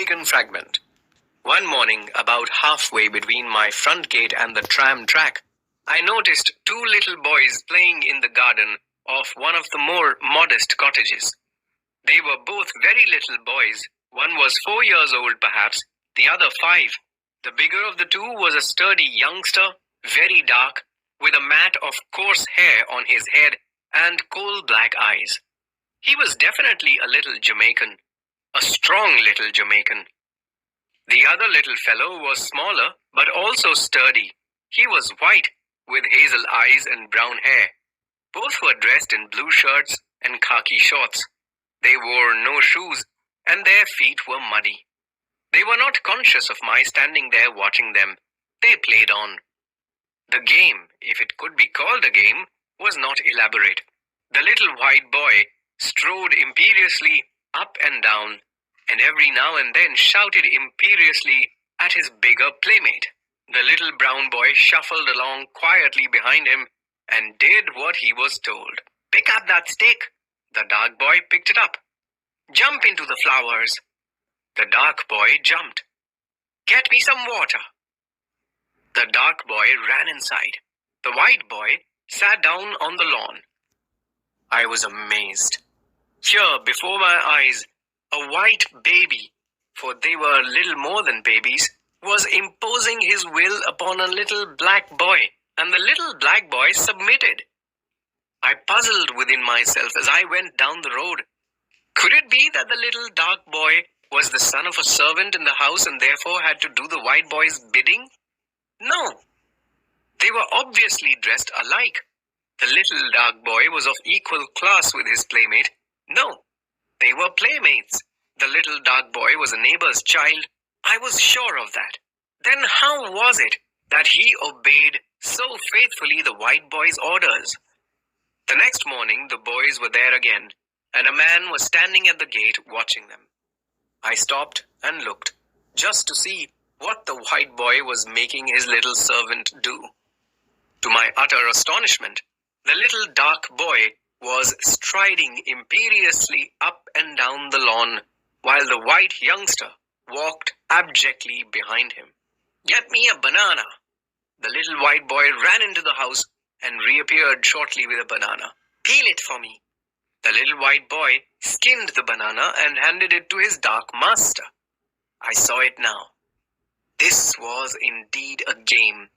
Jamaican Fragment. One morning, about halfway between my front gate and the tram track, I noticed two little boys playing in the garden of one of the more modest cottages. They were both very little boys. One was 4 years old perhaps, the other 5. The bigger of the two was a sturdy youngster, very dark, with a mat of coarse hair on his head and coal-black eyes. He was definitely a little Jamaican, a strong little Jamaican. The other little fellow was smaller, but also sturdy. He was white, with hazel eyes and brown hair. Both were dressed in blue shirts and khaki shorts. They wore no shoes, and their feet were muddy. They were not conscious of my standing there watching them. They played on. The game, if it could be called a game, was not elaborate. The little white boy strode imperiously up and down, and every now and then shouted imperiously at his bigger playmate. The little brown boy shuffled along quietly behind him and did what he was told. "Pick up that stick." The dark boy picked it up. "Jump into the flowers." The dark boy jumped. "Get me some water." The dark boy ran inside. The white boy sat down on the lawn. I was amazed. Here, before my eyes, a white baby, for they were little more than babies, was imposing his will upon a little black boy, and the little black boy submitted. I puzzled within myself as I went down the road. Could it be that the little dark boy was the son of a servant in the house and therefore had to do the white boy's bidding? No. They were obviously dressed alike. The little dark boy was of equal class with his playmate. No. They were playmates. The little dark boy was a neighbor's child. I was sure of that. Then how was it that he obeyed so faithfully the white boy's orders? The next morning, the boys were there again, and a man was standing at the gate watching them. I stopped and looked, just to see what the white boy was making his little servant do. To my utter astonishment, the little dark boy was striding imperiously up and down the lawn, while the white youngster walked abjectly behind him. "Get me a banana." The little white boy ran into the house and reappeared shortly with a banana. "Peel it for me." The little white boy skinned the banana and handed it to his dark master. I saw it now. This was indeed a game,